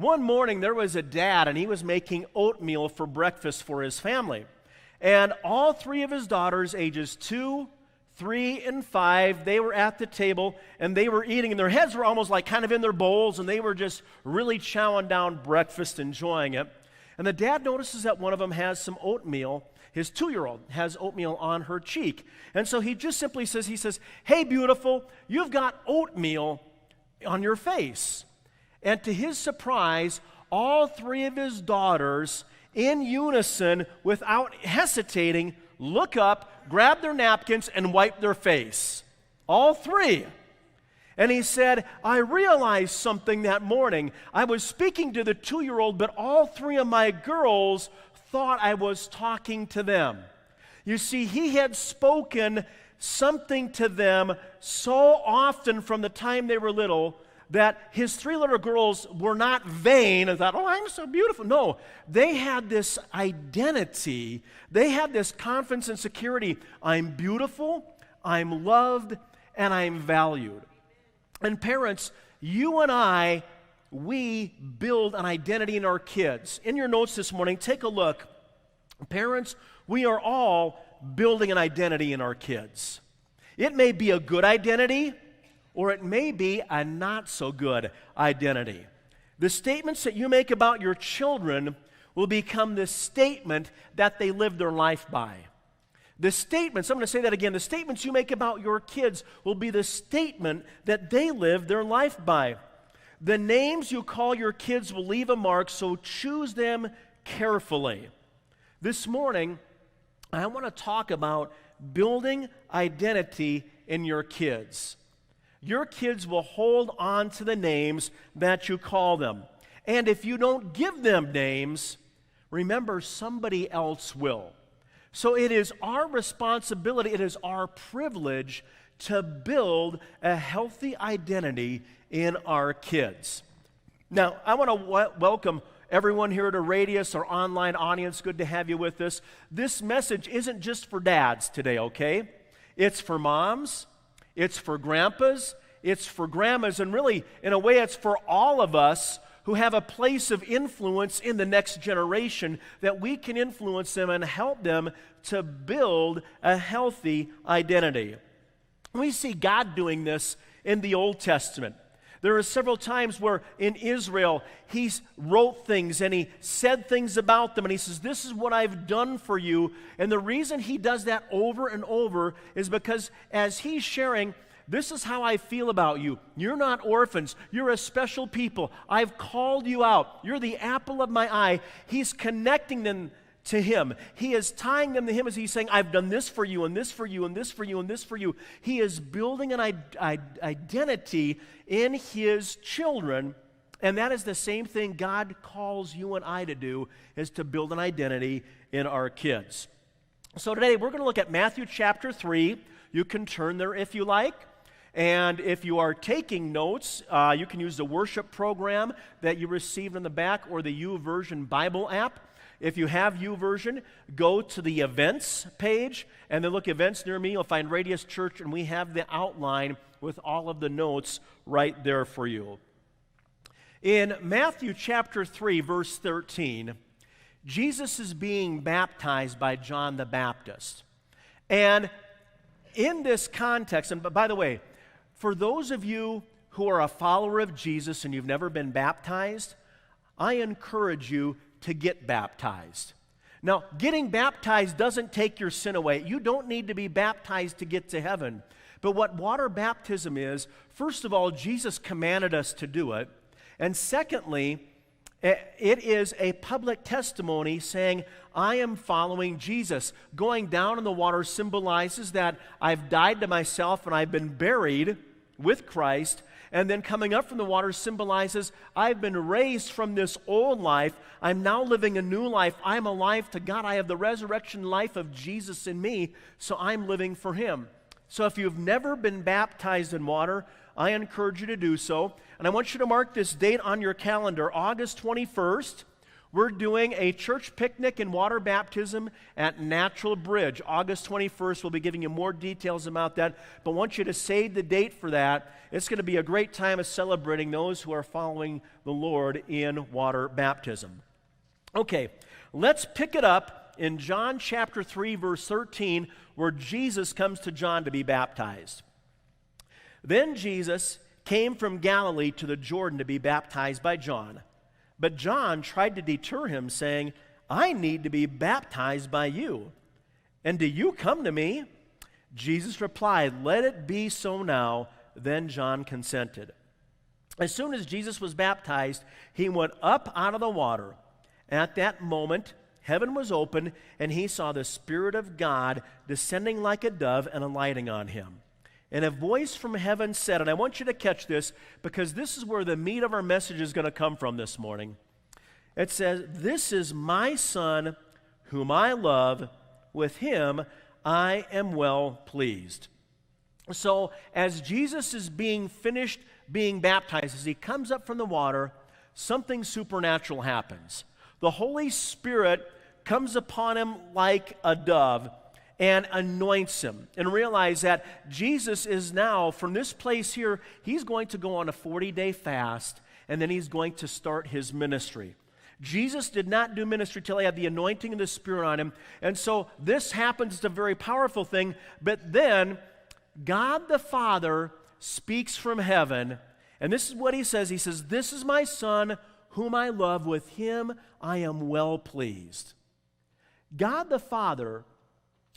One morning there was a dad, and he was making oatmeal for breakfast for his family. And all three of his daughters, ages 2, 3, and 5, they were at the table, and they were eating, and their heads were almost like kind of in their bowls, and they were just really chowing down breakfast, enjoying it. And the dad notices that one of them has some oatmeal. His 2-year-old has oatmeal on her cheek. And so he just simply says, "Hey, beautiful, you've got oatmeal on your face." And to his surprise, all three of his daughters, in unison, without hesitating, look up, grab their napkins, and wipe their face. All three. And he said, "I realized something that morning. I was speaking to the 2-year-old, but all three of my girls thought I was talking to them." You see, he had spoken something to them so often from the time they were little that his 3 little girls were not vain and thought, "Oh, I'm so beautiful." No, they had this identity. They had this confidence and security. I'm beautiful, I'm loved, and I'm valued. And parents, you and I, we build an identity in our kids. In your notes this morning, take a look. Parents, we are all building an identity in our kids. It may be a good identity, or it may be a not so good identity. The statements that you make about your children will become the statement that they live their life by. The statements, I'm going to say that again, the statements you make about your kids will be the statement that they live their life by. The names you call your kids will leave a mark, so choose them carefully. This morning, I want to talk about building identity in your kids. Your kids will hold on to the names that you call them. And if you don't give them names, remember somebody else will. So it is our responsibility, it is our privilege to build a healthy identity in our kids. Now, I want to welcome everyone here at a Radius or online audience. Good to have you with us. This message isn't just for dads today, okay? It's for moms, it's for grandpas, it's for grandmas, and really, in a way, it's for all of us who have a place of influence in the next generation, that we can influence them and help them to build a healthy identity. We see God doing this in the Old Testament. There are several times where in Israel, he wrote things and he said things about them, and he says, "This is what I've done for you." And the reason he does that over and over is because as he's sharing, "This is how I feel about you. You're not orphans. You're a special people. I've called you out. You're the apple of my eye." He's connecting them to him. He is tying them to him as he's saying, "I've done this for you, and this for you, and this for you, and this for you." He is building an identity in his children, and that is the same thing God calls you and I to do, is to build an identity in our kids. So today we're going to look at Matthew chapter 3. You can turn there if you like. And if you are taking notes, you can use the worship program that you received in the back or the YouVersion Bible app. If you have YouVersion, go to the events page and then look events near me. You'll find Radius Church, and we have the outline with all of the notes right there for you. In Matthew chapter 3, verse 13, Jesus is being baptized by John the Baptist. And in this context, and by the way, for those of you who are a follower of Jesus and you've never been baptized, I encourage you to get baptized. Now, getting baptized doesn't take your sin away. You don't need to be baptized to get to heaven. But what water baptism is, first of all, Jesus commanded us to do it. And secondly, it is a public testimony saying, "I am following Jesus." Going down in the water symbolizes that I've died to myself and I've been buried with Christ. And then coming up from the water symbolizes I've been raised from this old life. I'm now living a new life. I'm alive to God. I have the resurrection life of Jesus in me, so I'm living for Him. So if you've never been baptized in water, I encourage you to do so. And I want you to mark this date on your calendar, August 21st. We're doing a church picnic and water baptism at Natural Bridge. August 21st, we'll be giving you more details about that, but I want you to save the date for that. It's going to be a great time of celebrating those who are following the Lord in water baptism. Okay, let's pick it up in John chapter 3, verse 13, where Jesus comes to John to be baptized. Then Jesus came from Galilee to the Jordan to be baptized by John. But John tried to deter him, saying, I need to be baptized by you, and do you come to me? Jesus replied, Let it be so now. Then John consented. As soon as Jesus was baptized, he went up out of the water. At that moment, heaven was open, and he saw the Spirit of God descending like a dove and alighting on him. And a voice from heaven said, and I want you to catch this because this is where the meat of our message is going to come from this morning. It says, This is my Son whom I love. With him I am well pleased. So as Jesus is being finished being baptized, as he comes up from the water, something supernatural happens. The Holy Spirit comes upon him like a dove and anoints him. And realize that Jesus is now, from this place here, he's going to go on a 40-day fast, and then he's going to start his ministry. Jesus did not do ministry till he had the anointing of the Spirit on him. And so this happens, it's a very powerful thing. But then God the Father speaks from heaven, and this is what he says. He says, This is my Son whom I love. With him I am well pleased. God the Father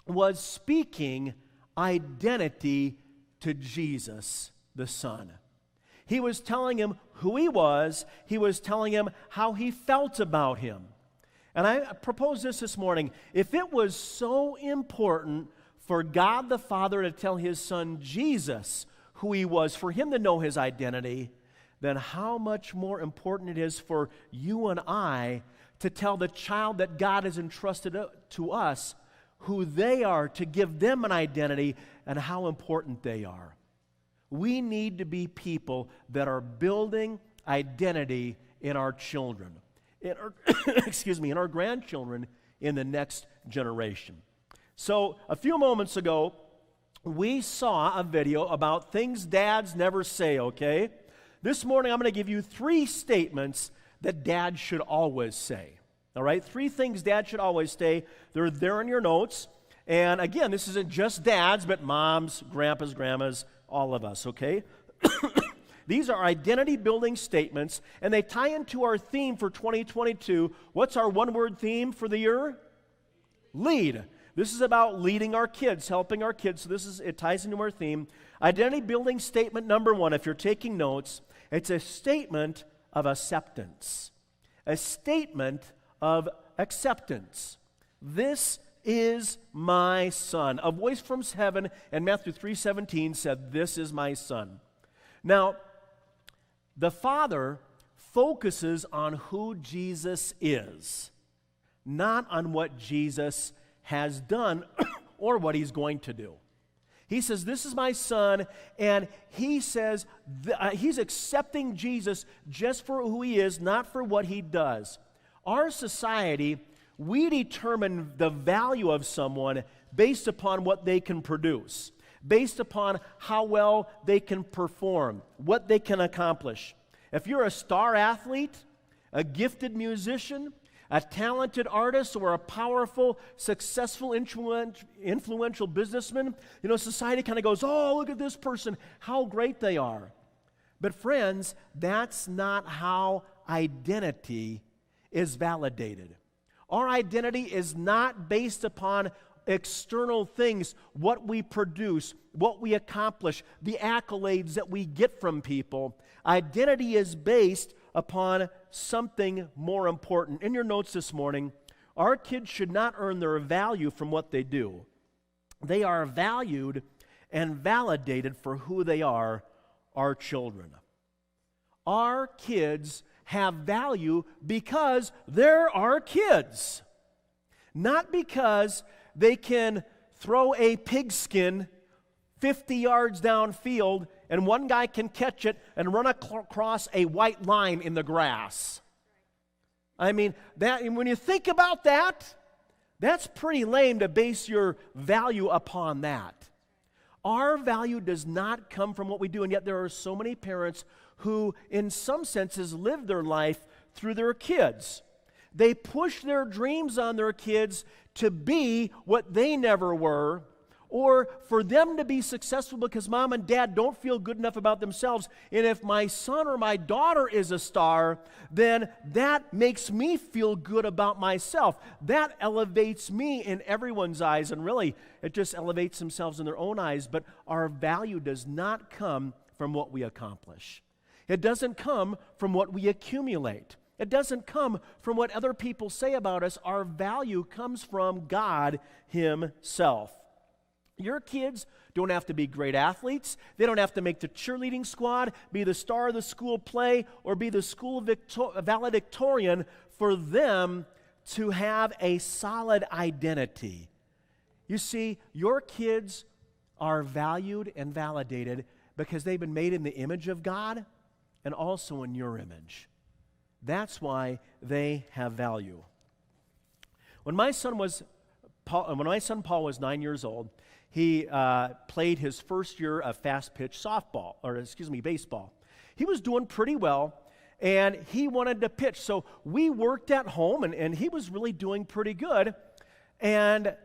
was speaking identity to Jesus the Son. He was telling him who he was. He was telling him how he felt about him. And I propose this morning. If it was so important for God the Father to tell his Son Jesus who he was, for him to know his identity, then how much more important it is for you and I to tell the child that God has entrusted to us who they are, to give them an identity and how important they are. We need to be people that are building identity in our children, in our, in our grandchildren, in the next generation. So a few moments ago, we saw a video about things dads never say, okay? This morning I'm going to give you 3 statements that dads should always say. All right, 3 things dad should always say. They're there in your notes. And again, this isn't just dads, but moms, grandpas, grandmas, all of us, okay? These are identity-building statements, and they tie into our theme for 2022. What's our one-word theme for the year? Lead. This is about leading our kids, helping our kids. So it ties into our theme. Identity-building statement number 1, if you're taking notes, it's a statement of acceptance. A statement of acceptance. This is my Son. A voice from heaven in Matthew 3:17 said, This is my Son. Now, the Father focuses on who Jesus is, not on what Jesus has done or what he's going to do. He says, This is my Son, and he says he's accepting Jesus just for who he is, not for what he does. Our society, we determine the value of someone based upon what they can produce, based upon how well they can perform, what they can accomplish. If you're a star athlete, a gifted musician, a talented artist, or a powerful, successful, influential businessman, society kind of goes, oh, look at this person, how great they are. But friends, that's not how identity is validated. Our identity is not based upon external things, what we produce, what we accomplish, the accolades that we get from people. Identity is based upon something more important. In your notes this morning, our kids should not earn their value from what they do. They are valued and validated for who they are, our children. Our kids have value because they're our kids, not because they can throw a pigskin 50 yards downfield and one guy can catch it and run across a white line in the grass. I mean, when you think about that, that's pretty lame to base your value upon that. Our value does not come from what we do, and yet there are so many parents who, in some senses, live their life through their kids. They push their dreams on their kids to be what they never were, or for them to be successful because mom and dad don't feel good enough about themselves. And if my son or my daughter is a star, then that makes me feel good about myself. That elevates me in everyone's eyes, and really, it just elevates themselves in their own eyes. But our value does not come from what we accomplish. It doesn't come from what we accumulate. It doesn't come from what other people say about us. Our value comes from God Himself. Your kids don't have to be great athletes. They don't have to make the cheerleading squad, be the star of the school play, or be the school valedictorian for them to have a solid identity. You see, your kids are valued and validated because they've been made in the image of God and also in your image. That's why they have value. When my son Paul was 9 years old, he played his first year of fast-pitch baseball. He was doing pretty well, and he wanted to pitch. So we worked at home, and he was really doing pretty good. And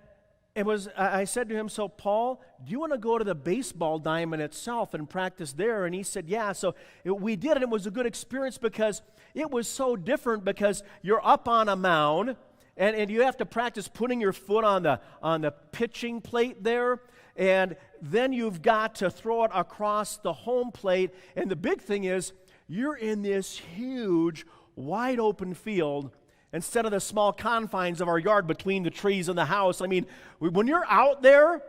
I said to him, so Paul, do you want to go to the baseball diamond itself and practice there? And he said, yeah. So we did, and it was a good experience because it was so different because you're up on a mound, and you have to practice putting your foot on the pitching plate there, and then you've got to throw it across the home plate. And the big thing is, you're in this huge, wide open field instead of the small confines of our yard between the trees and the house. I mean, when you're out there,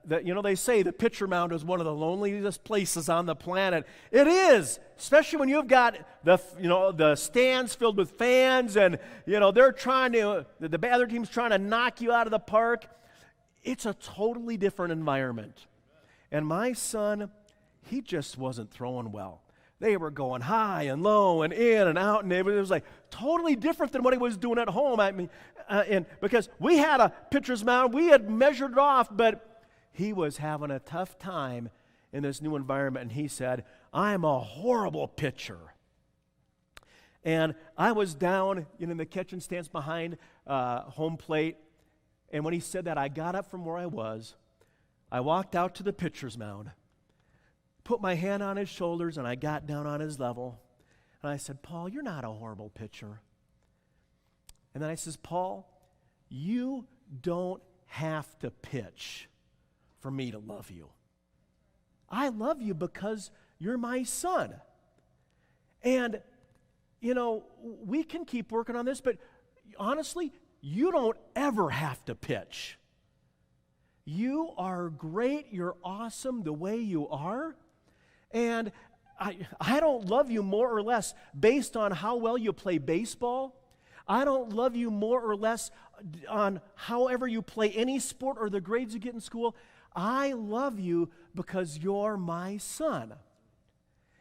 they say the pitcher mound is one of the loneliest places on the planet. It is, especially when you've got the stands filled with fans, and the other team's trying to knock you out of the park. It's a totally different environment. And my son, he just wasn't throwing well. They were going high and low and in and out, and it was like totally different than what he was doing at home. I mean, and because we had a pitcher's mound, we had measured it off, but he was having a tough time in this new environment, and he said, I'm a horrible pitcher. And I was down in the catching stance behind home plate, and when he said that, I got up from where I was. I walked out to the pitcher's mound, put my hand on his shoulders, and I got down on his level. And I said, Paul, you're not a horrible pitcher. And then I says, Paul, you don't have to pitch for me to love you. I love you because you're my son. And, we can keep working on this, but honestly, you don't ever have to pitch. You are great, you're awesome the way you are. And I don't love you more or less based on how well you play baseball. I don't love you more or less on however you play any sport or the grades you get in school. I love you because you're my son.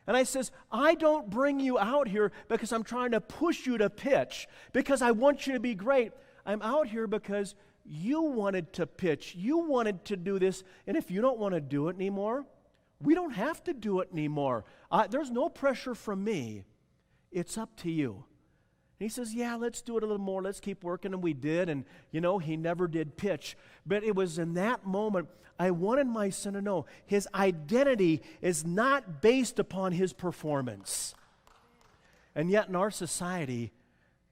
And I says, I don't bring you out here because I'm trying to push you to pitch, because I want you to be great. I'm out here because you wanted to pitch. You wanted to do this. And if you don't want to do it anymore, we don't have to do it anymore. There's no pressure from me. It's up to you. And he says, yeah, let's do it a little more. Let's keep working. And we did. And, he never did pitch. But it was in that moment I wanted my son to know his identity is not based upon his performance. And yet in our society,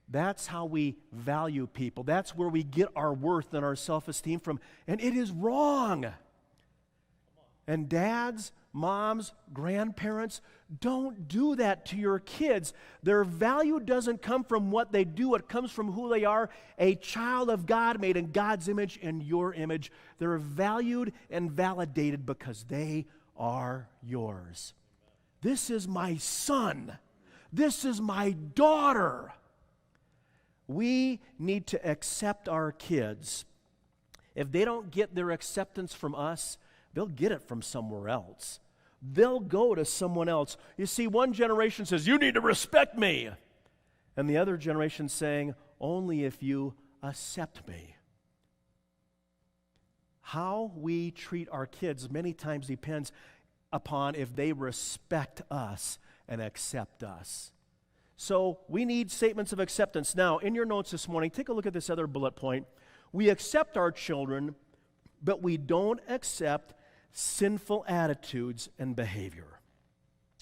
that's how we value people. That's where we get our worth and our self-esteem from. And it is wrong. And dads, moms, grandparents, don't do that to your kids. Their value doesn't come from what they do. It comes from who they are, a child of God made in God's image and your image. They're valued and validated because they are yours. This is my son. This is my daughter. We need to accept our kids. If they don't get their acceptance from us, they'll get it from somewhere else. They'll go to someone else. You see, one generation says, you need to respect me. And the other generation saying, only if you accept me. How we treat our kids many times depends upon if they respect us and accept us. So we need statements of acceptance. Now, in your notes this morning, take a look at this other bullet point. We accept our children, but we don't accept sinful attitudes and behavior.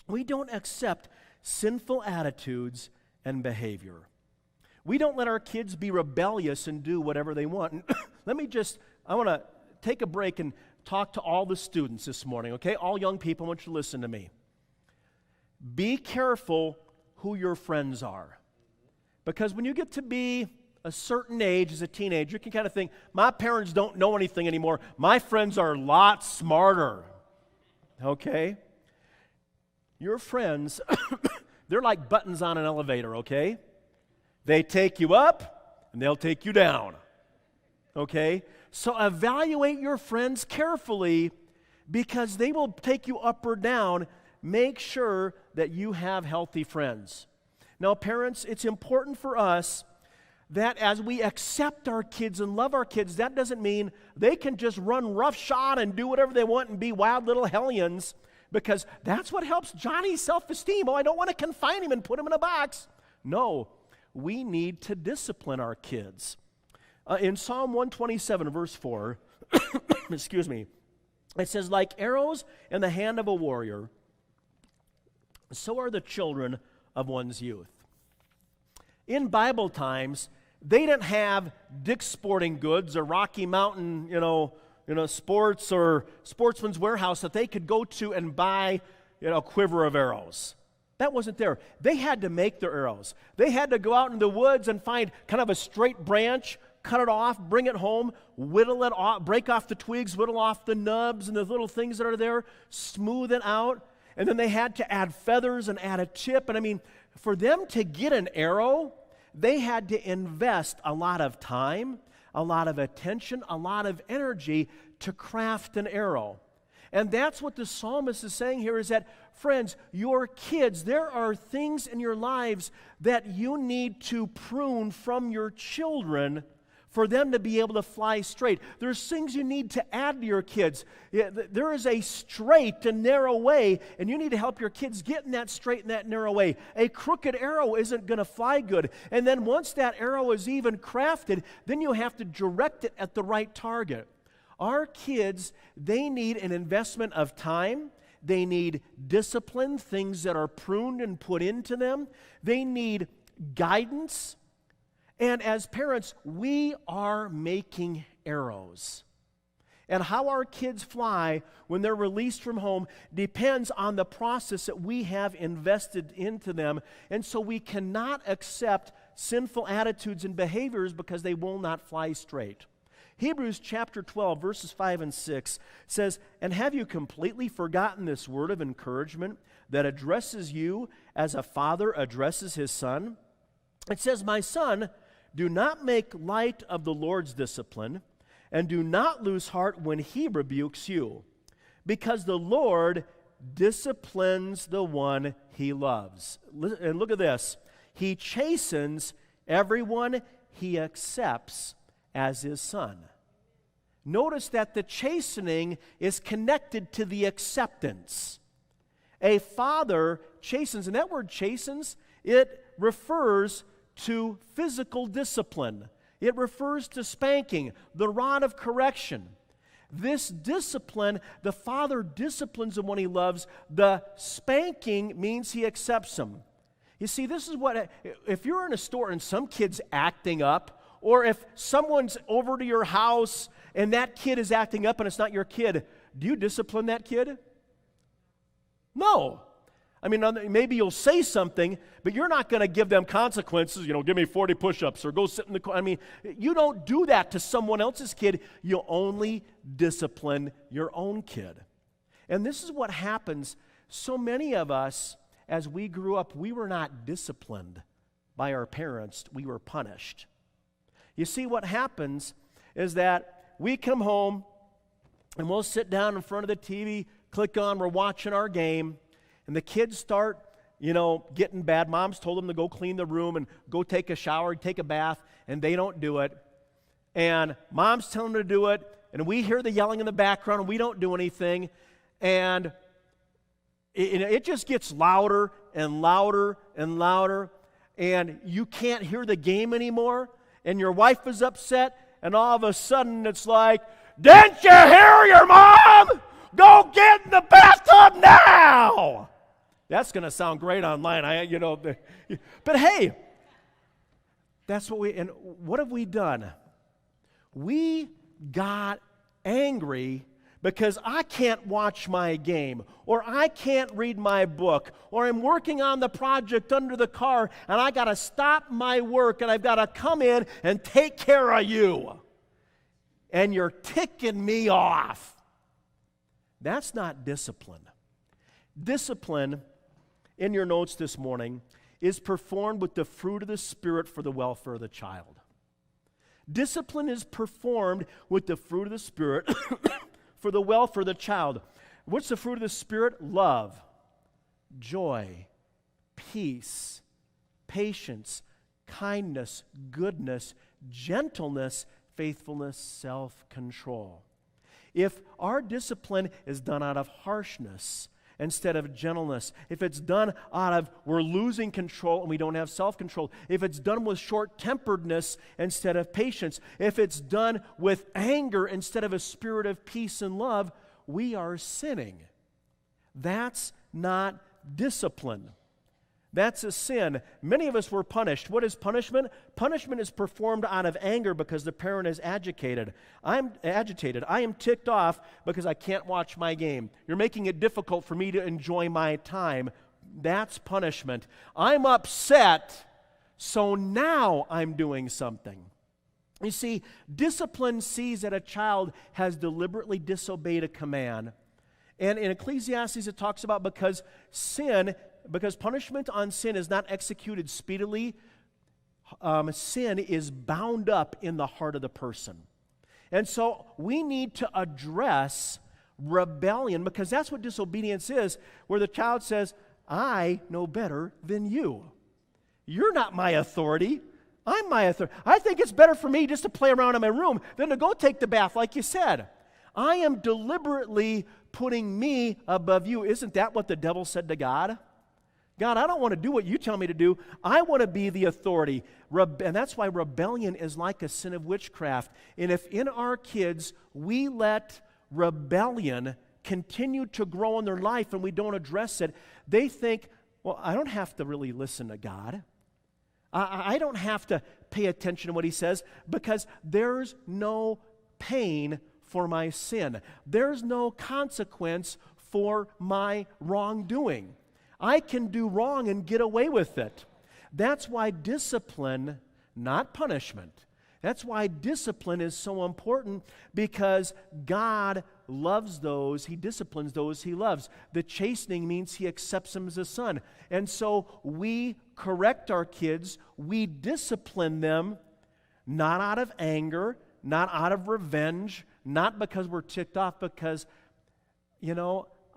We don't accept sinful attitudes and behavior. We don't let our kids be rebellious and do whatever they want. And I want to take a break and talk to all the students this morning, okay? All young people, I want you to listen to me. Be careful who your friends are. Because when you get to be a certain age as a teenager, you can kind of think, my parents don't know anything anymore. My friends are a lot smarter. Okay? Your friends, they're like buttons on an elevator, okay? They take you up and they'll take you down. Okay? So evaluate your friends carefully because they will take you up or down. Make sure that you have healthy friends. Now, parents, it's important for us that as we accept our kids and love our kids, that doesn't mean they can just run roughshod and do whatever they want and be wild little hellions, because that's what helps Johnny's self-esteem. Oh, I don't want to confine him and put him in a box. No, we need to discipline our kids. In Psalm 127, verse 4, excuse me, it says, like arrows in the hand of a warrior, so are the children of one's youth. In Bible times, they didn't have Dick's Sporting Goods or Rocky Mountain, sports or Sportsman's Warehouse that they could go to and buy, a quiver of arrows. That wasn't there. They had to make their arrows. They had to go out in the woods and find kind of a straight branch, cut it off, bring it home, whittle it off, break off the twigs, whittle off the nubs and the little things that are there, smooth it out. And then they had to add feathers and add a tip. And for them to get an arrow, they had to invest a lot of time, a lot of attention, a lot of energy to craft an arrow. And that's what the psalmist is saying here is that, friends, your kids, there are things in your lives that you need to prune from your children for them to be able to fly straight. There's things you need to add to your kids. There is a straight and narrow way, and you need to help your kids get in that straight and that narrow way. A crooked arrow isn't going to fly good. And then once that arrow is even crafted, then you have to direct it at the right target. Our kids, they need an investment of time. They need discipline, things that are pruned and put into them. They need guidance. And as parents, we are making arrows. And how our kids fly when they're released from home depends on the process that we have invested into them. And so we cannot accept sinful attitudes and behaviors because they will not fly straight. Hebrews chapter 12, verses 5 and 6 says, and have you completely forgotten this word of encouragement that addresses you as a father addresses his son? It says, my son, do not make light of the Lord's discipline, and do not lose heart when he rebukes you, because the Lord disciplines the one he loves. And look at this. He chastens everyone he accepts as his son. Notice that the chastening is connected to the acceptance. A father chastens, and that word chastens, it refers to physical discipline. It refers to spanking, the rod of correction. This discipline, the father disciplines the one he loves. The spanking means he accepts him. You see, this is what, if you're in a store and some kid's acting up, or if someone's over to your house and that kid is acting up and it's not your kid, do you discipline that kid? No. Maybe you'll say something, but you're not going to give them consequences, give me 40 push-ups or go sit in the car. You don't do that to someone else's kid. You only discipline your own kid. And this is what happens. So many of us, as we grew up, we were not disciplined by our parents. We were punished. You see, what happens is that we come home and we'll sit down in front of the TV, click on, we're watching our game, and the kids start getting bad. Mom's told them to go clean the room and go take a shower, take a bath, and they don't do it. And mom's telling them to do it, and we hear the yelling in the background, and we don't do anything. And it just gets louder and louder and louder, and you can't hear the game anymore, and your wife is upset, and all of a sudden it's like, didn't you hear your mom? Go get in the bathtub now! That's going to sound great online, but hey, that's what have we done? We got angry because I can't watch my game, or I can't read my book, or I'm working on the project under the car, and I got to stop my work, and I've got to come in and take care of you. And you're ticking me off. That's not discipline. Discipline, in your notes this morning, is performed with the fruit of the Spirit for the welfare of the child. Discipline is performed with the fruit of the Spirit for the welfare of the child. What's the fruit of the Spirit? Love, joy, peace, patience, kindness, goodness, gentleness, faithfulness, self-control. If our discipline is done out of harshness instead of gentleness, if it's done out of we're losing control and we don't have self-control, if it's done with short-temperedness instead of patience, if it's done with anger instead of a spirit of peace and love, we are sinning. That's not discipline. That's a sin. Many of us were punished. What is punishment? Punishment is performed out of anger because the parent is agitated. I'm agitated. I am ticked off because I can't watch my game. You're making it difficult for me to enjoy my time. That's punishment. I'm upset, so now I'm doing something. You see, discipline sees that a child has deliberately disobeyed a command. And in Ecclesiastes it talks about because punishment on sin is not executed speedily, sin is bound up in the heart of the person. And so we need to address rebellion, because that's what disobedience is, where the child says, I know better than you. You're not my authority. I'm my authority. I think it's better for me just to play around in my room than to go take the bath like you said. I am deliberately putting me above you. Isn't that what the devil said to God? God, I don't want to do what you tell me to do. I want to be the authority. And that's why rebellion is like a sin of witchcraft. And if in our kids we let rebellion continue to grow in their life and we don't address it, they think, well, I don't have to really listen to God. I don't have to pay attention to what he says because there's no pain for my sin. There's no consequence for my wrongdoing. I can do wrong and get away with it. That's why discipline, not punishment, that's why discipline is so important, because God loves those, he disciplines those he loves. The chastening means he accepts them as a son. And so we correct our kids, we discipline them, not out of anger, not out of revenge, not because we're ticked off, because,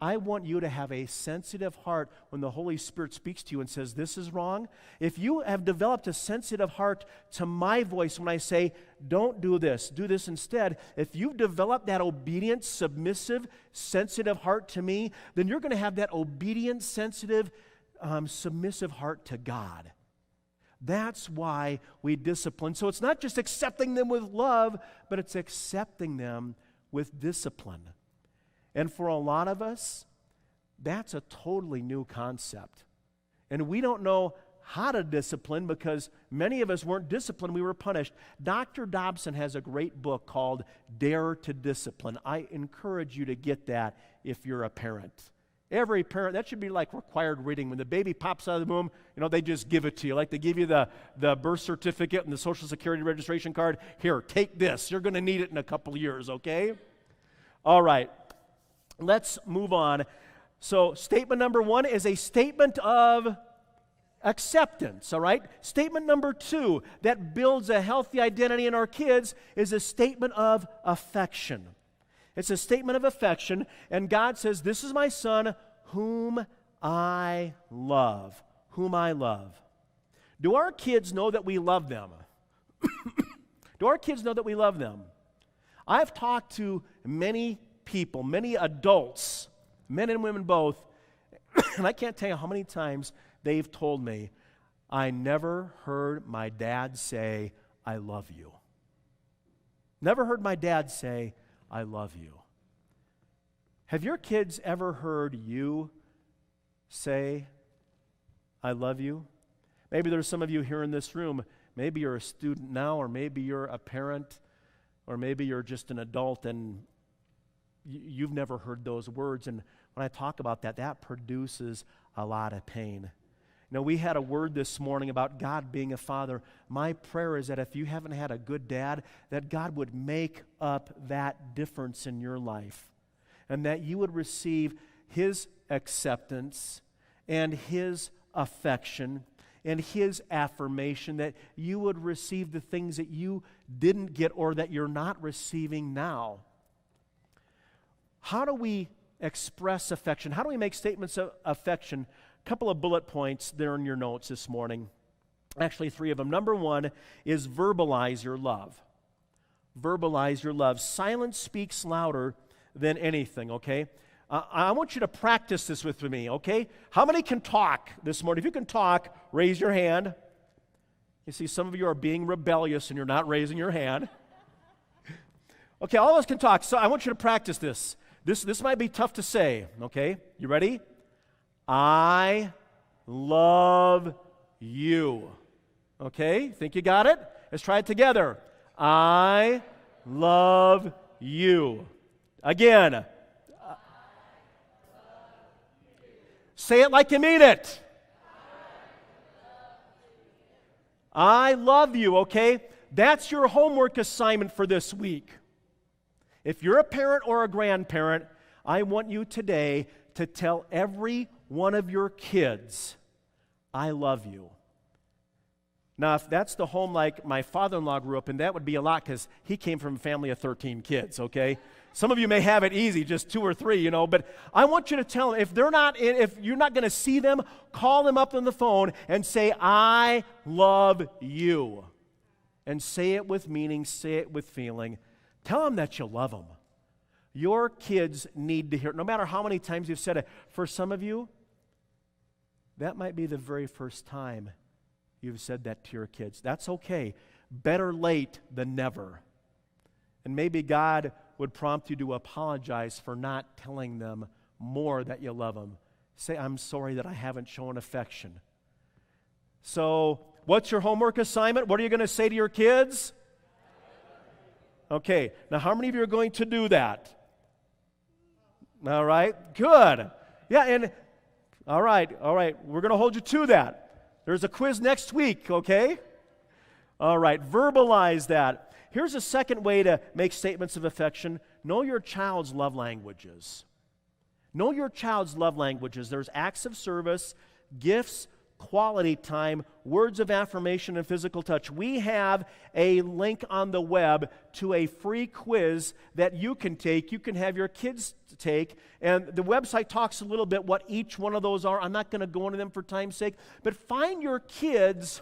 I want you to have a sensitive heart when the Holy Spirit speaks to you and says, this is wrong. If you have developed a sensitive heart to my voice when I say, don't do this instead, if you've developed that obedient, submissive, sensitive heart to me, then you're going to have that obedient, sensitive, submissive heart to God. That's why we discipline. So it's not just accepting them with love, but it's accepting them with discipline. And for a lot of us, that's a totally new concept. And we don't know how to discipline because many of us weren't disciplined, we were punished. Dr. Dobson has a great book called Dare to Discipline. I encourage you to get that if you're a parent. Every parent, that should be like required reading. When the baby pops out of the womb, they just give it to you. Like they give you the birth certificate and the Social Security registration card. Here, take this. You're going to need it in a couple of years, okay? All right. Let's move on. So statement number 1 is a statement of acceptance, all right? Statement number 2 that builds a healthy identity in our kids is a statement of affection. It's a statement of affection, and God says, this is my son whom I love whom I love. Do our kids know that we love them? Do our kids know that we love them? I've talked to many people, many adults, men and women both, and I can't tell you how many times they've told me, I never heard my dad say, I love you. Never heard my dad say, I love you. Have your kids ever heard you say, I love you? Maybe there's some of you here in this room. Maybe you're a student now, or maybe you're a parent, or maybe you're just an adult and you've never heard those words. And when I talk about that, that produces a lot of pain. You know, we had a word this morning about God being a father. My prayer is that if you haven't had a good dad, that God would make up that difference in your life, and that you would receive His acceptance and His affection and His affirmation, that you would receive the things that you didn't get or that you're not receiving now. How do we express affection? How do we make statements of affection? A couple of bullet points there in your notes this morning. Actually, 3 of them. Number 1 is verbalize your love. Verbalize your love. Silence speaks louder than anything, okay? I want you to practice this with me, okay? How many can talk this morning? If you can talk, raise your hand. You see, some of you are being rebellious and you're not raising your hand. Okay, all of us can talk, so I want you to practice this. This might be tough to say, okay? You ready? I love you. Okay, think you got it? Let's try it together. I love you. Again. Say it like you mean it. I love you, okay? That's your homework assignment for this week. If you're a parent or a grandparent, I want you today to tell every one of your kids, I love you. Now, if that's the home like my father-in-law grew up in, that would be a lot because he came from a family of 13 kids, okay? Some of you may have it easy, just 2 or 3, but I want you to tell them, if you're not going to see them, call them up on the phone and say, I love you. And say it with meaning, say it with feeling. Tell them that you love them. Your kids need to hear it, no matter how many times you've said it. For some of you, that might be the very first time you've said that to your kids. That's okay. Better late than never. And maybe God would prompt you to apologize for not telling them more that you love them. Say, I'm sorry that I haven't shown affection. So, what's your homework assignment? What are you going to say to your kids? Okay, now how many of you are going to do that? All right, good. Yeah, and all right, we're going to hold you to that. There's a quiz next week, okay? All right, verbalize that. Here's a second way to make statements of affection. Know your child's love languages. Know your child's love languages. There's acts of service, gifts, quality time, words of affirmation, and physical touch. We have a link on the web to a free quiz that you can take. You can have your kids take. And the website talks a little bit what each one of those are. I'm not going to go into them for time's sake. But find your kids'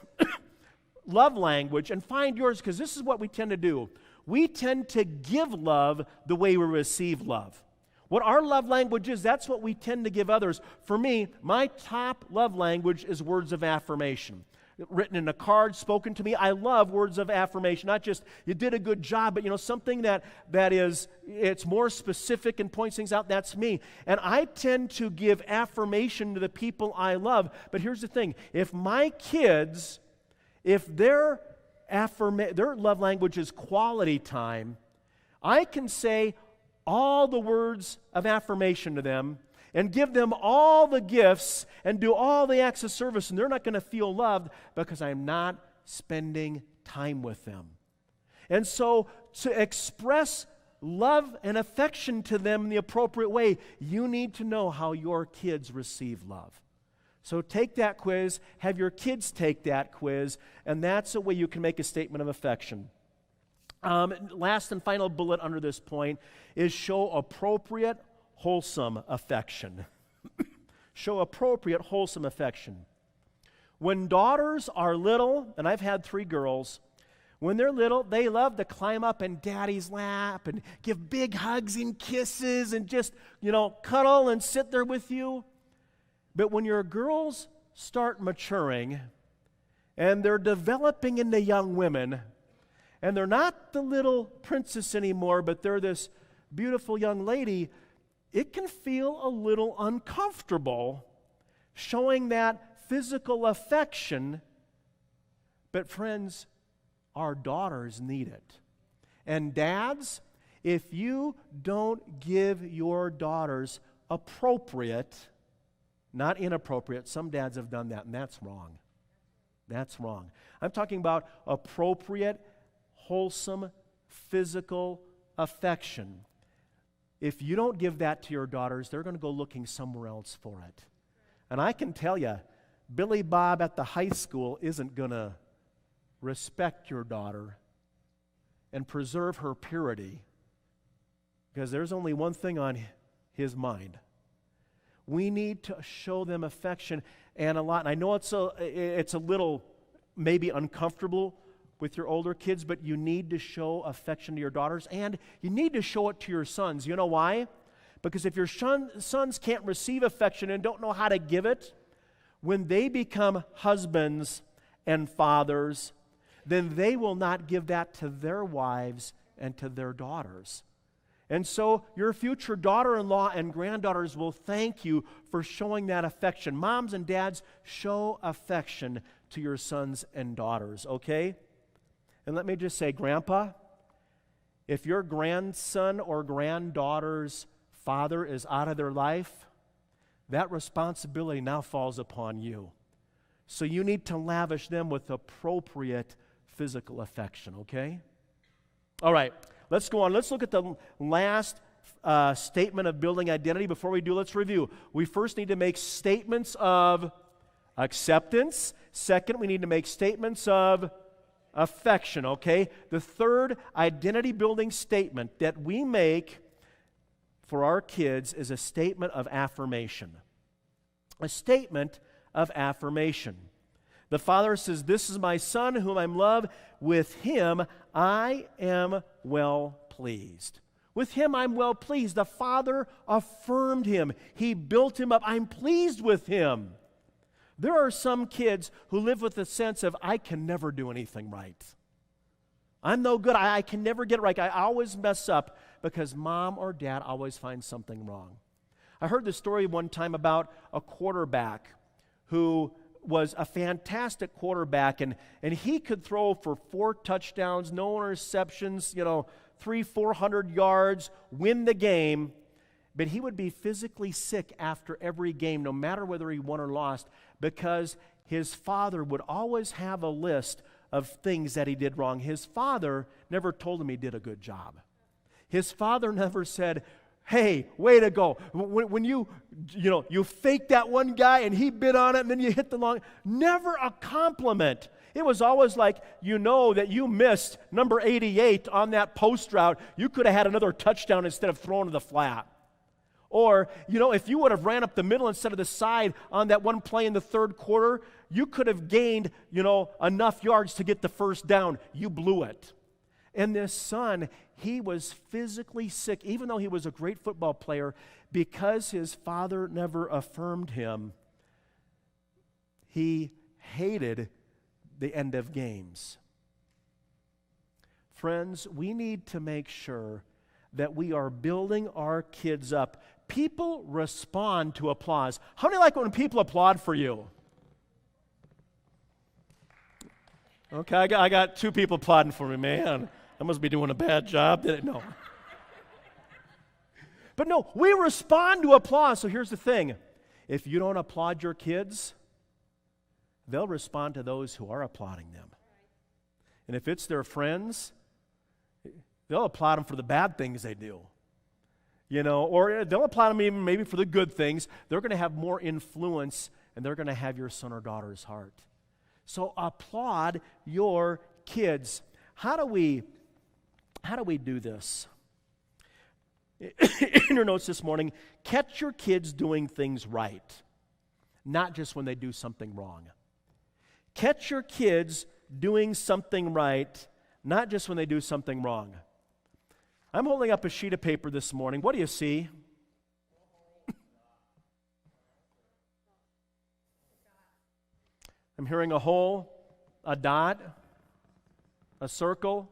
love language and find yours, because this is what we tend to do. We tend to give love the way we receive love. What our love language is, that's what we tend to give others. For me, my top love language is words of affirmation. Written in a card, spoken to me. I love words of affirmation. Not just, you did a good job, but something that is, it's more specific and points things out. That's me. And I tend to give affirmation to the people I love. But here's the thing. If my kids, if their love language is quality time, I can say all the words of affirmation to them and give them all the gifts and do all the acts of service, and they're not going to feel loved because I'm not spending time with them. And so to express love and affection to them in the appropriate way, you need to know how your kids receive love. So take that quiz, have your kids take that quiz, and that's a way you can make a statement of affection. Last and final bullet under this point is show appropriate, wholesome affection. Show appropriate, wholesome affection. When daughters are little, and I've had 3 girls, when they're little, they love to climb up in daddy's lap and give big hugs and kisses and just, cuddle and sit there with you. But when your girls start maturing and they're developing into young women, and they're not the little princess anymore, but they're this beautiful young lady, it can feel a little uncomfortable showing that physical affection. But friends, our daughters need it. And dads, if you don't give your daughters appropriate, not inappropriate, some dads have done that, and that's wrong. That's wrong. I'm talking about appropriate, wholesome, physical affection. If you don't give that to your daughters, they're going to go looking somewhere else for it. And I can tell you, Billy Bob at the high school isn't going to respect your daughter and preserve her purity, because there's only one thing on his mind. We need to show them affection, and a lot. And I know it's a little maybe uncomfortable with your older kids, but you need to show affection to your daughters, and you need to show it to your sons. You know why? Because if your sons can't receive affection and don't know how to give it, when they become husbands and fathers, then they will not give that to their wives and to their daughters. And so your future daughter-in-law and granddaughters will thank you for showing that affection. Moms and dads, show affection to your sons and daughters, okay? And let me just say, Grandpa, if your grandson or granddaughter's father is out of their life, that responsibility now falls upon you. So you need to lavish them with appropriate physical affection, okay? All right, let's go on. Let's look at the last statement of building identity. Before we do, let's review. We first need to make statements of acceptance. Second, we need to make statements of affection, okay? The third identity-building statement that we make for our kids is a statement of affirmation. A statement of affirmation. The Father says, "This is my Son whom I love. With him I am well pleased." With him I'm well pleased. The Father affirmed him. He built him up. I'm pleased with him. There are some kids who live with the sense of, I can never do anything right. I'm no good. I can never get it right. I always mess up because mom or dad always finds something wrong. I heard this story one time about a quarterback who was a fantastic quarterback, and he could throw for 4 touchdowns, no interceptions, 300-400 yards, win the game, but he would be physically sick after every game, no matter whether he won or lost, because his father would always have a list of things that he did wrong. His father never told him he did a good job. His father never said, "Hey, way to go. When you fake that one guy and he bid on it and then you hit the long," never a compliment. It was always like, that you missed number 88 on that post route. You could have had another touchdown instead of throwing to the flat. Or, if you would have ran up the middle instead of the side on that one play in the third quarter, you could have gained, enough yards to get the first down. You blew it. And this son, he was physically sick, even though he was a great football player, because his father never affirmed him. He hated the end of games. Friends, we need to make sure that we are building our kids up. People respond to applause. How many like when people applaud for you? Okay, I got 2 people applauding for me. Man, I must be doing a bad job. No. But no, we respond to applause. So here's the thing. If you don't applaud your kids, they'll respond to those who are applauding them. And if it's their friends, they'll applaud them for the bad things they do. Or they'll applaud them even maybe for the good things. They're going to have more influence, and they're going to have your son or daughter's heart. So applaud your kids. How do we do this? In your notes this morning, catch your kids doing things right. not just when they do something wrong. Catch your kids doing something right, not just when they do something wrong. I'm holding up a sheet of paper this morning. What do you see? I'm hearing a hole, a dot, a circle.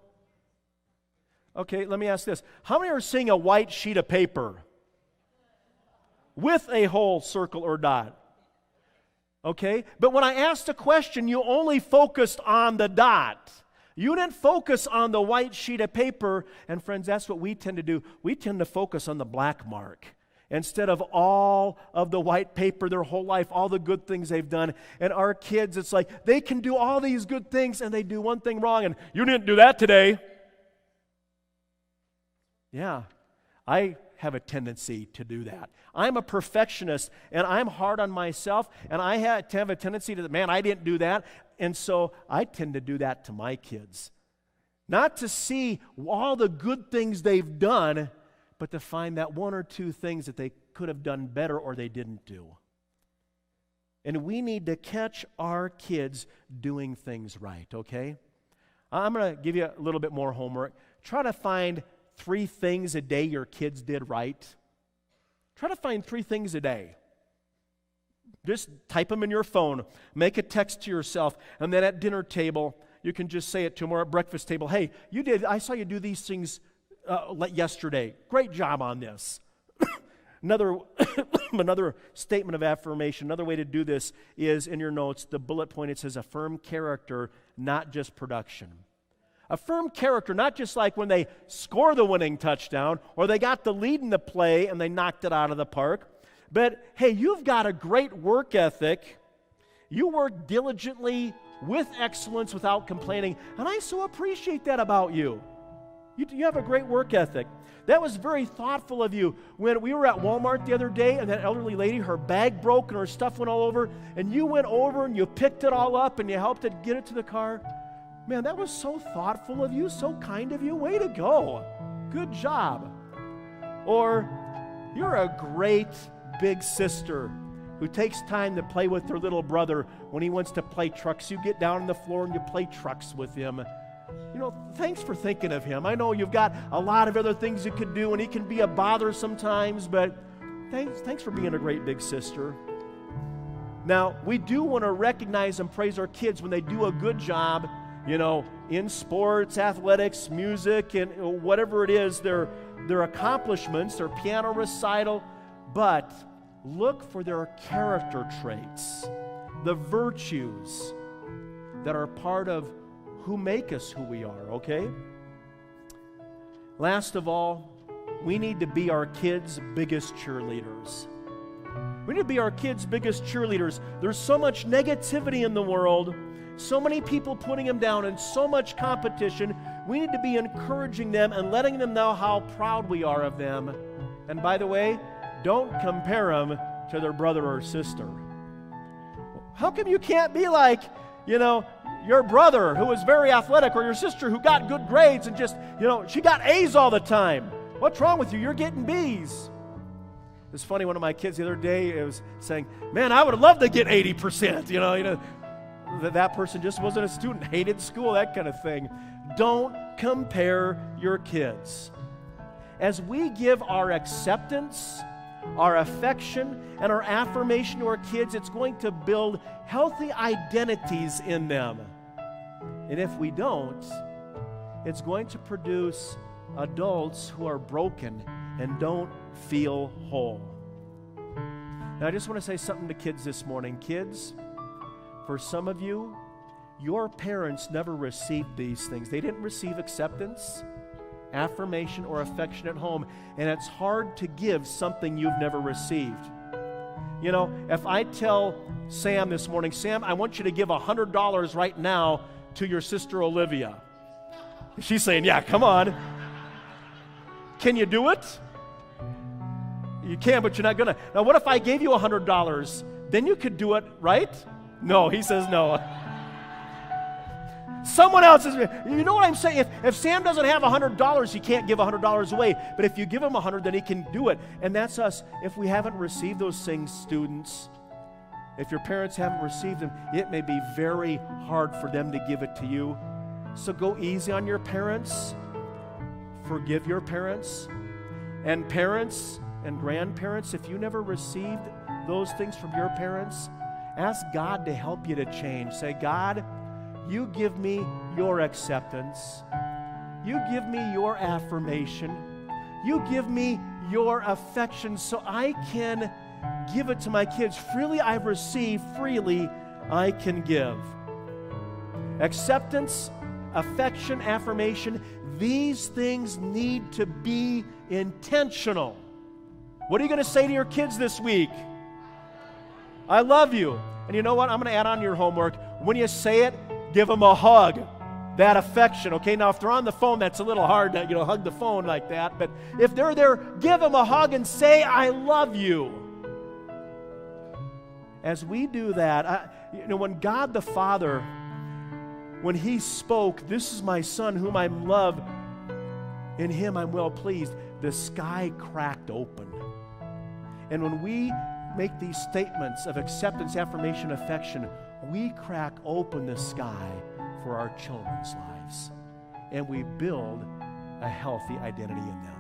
Okay, let me ask this. How many are seeing a white sheet of paper with a hole, circle, or dot? Okay, but when I asked a question, you only focused on the dot. You didn't focus on the white sheet of paper. And friends, that's what we tend to do. We tend to focus on the black mark instead of all of the white paper, their whole life, all the good things they've done. And our kids, it's like they can do all these good things and they do one thing wrong, and you didn't do that today. Yeah, I have a tendency to do that. I'm a perfectionist, and I'm hard on myself, and I have a tendency to, man, I didn't do that, and so I tend to do that to my kids. Not to see all the good things they've done, but to find that one or two things that they could have done better or they didn't do. And we need to catch our kids doing things right, okay? I'm going to give you a little bit more homework. Try to find 3 things a day your kids did right. Try to find 3 things a day. Just type them in your phone. Make a text to yourself. And then at dinner table, you can just say it to them, or at breakfast table, hey, I saw you do these things yesterday. Great job on this. Another statement of affirmation, another way to do this is in your notes, the bullet point, it says affirm character, not just production. Affirm character, not just like when they score the winning touchdown or they got the lead in the play and they knocked it out of the park. But, hey, you've got a great work ethic. You work diligently with excellence without complaining. And I so appreciate that about you. You have a great work ethic. That was very thoughtful of you. When we were at Walmart the other day and that elderly lady, her bag broke and her stuff went all over, and you went over and you picked it all up and you helped it get it to the car. Man, that was so thoughtful of you, so kind of you. Way to go. Good job. Or you're a great big sister who takes time to play with her little brother when he wants to play trucks. You get down on the floor and you play trucks with him. You know, thanks for thinking of him. I know you've got a lot of other things you could do, and he can be a bother sometimes, but thanks for being a great big sister. Now, we do want to recognize and praise our kids when they do a good job, you know, in sports, athletics, music, and whatever it is, their accomplishments, their piano recital, but look for their character traits, the virtues that are part of who make us who we are, okay? Last of all, we need to be our kids' biggest cheerleaders. We need to be our kids' biggest cheerleaders. There's so much negativity in the world, so many people putting them down, and so much competition. We need to be encouraging them and letting them know how proud we are of them. And by the way, don't compare them to their brother or sister. How come you can't be like, you know, your brother who was very athletic, or your sister who got good grades and just, you know, she got A's all the time? What's wrong with you? You're getting B's. It's funny, one of my kids the other day was saying, man, I would love to get 80%, you know, that person just wasn't a student, hated school, that kind of thing. Don't compare your kids. As we give our acceptance, our affection, and our affirmation to our kids, it's going to build healthy identities in them. And if we don't, it's going to produce adults who are broken and don't feel whole. Now, I just want to say something to kids this morning. Kids, for some of you, your parents never received these things. They didn't receive acceptance, affirmation, or affection at home, and it's hard to give something you've never received. You know, if I tell Sam this morning, Sam, I want you to give $100 right now to your sister Olivia. She's saying, yeah, come on. Can you do it? You can, but you're not gonna. Now, what if I gave you $100? Then you could do it, right? No, he says no. Someone else is, you know what I'm saying? If Sam doesn't have $100, he can't give $100 away. But if you give him $100, then he can do it. And that's us. If we haven't received those things, students, If your parents haven't received them, it may be very hard for them to give it to you. So go easy on your parents. Forgive your parents. And parents and grandparents, if you never received those things from your parents, ask God to help you to change. Say, God, you give me your acceptance. You give me your affirmation. You give me your affection so I can give it to my kids. Freely I've received, freely I can give. Acceptance, affection, affirmation, these things need to be intentional. What are you going to say to your kids this week? I love you. And you know what? I'm going to add on your homework. When you say it, give them a hug. That affection, okay? Now, if they're on the phone, that's a little hard to, hug the phone like that. But if they're there, give them a hug and say, I love you. As we do that, when God the Father, when He spoke, this is my Son whom I love, in Him I'm well pleased, the sky cracked open. And when we make these statements of acceptance, affirmation, affection, we crack open the sky for our children's lives. And we build a healthy identity in them.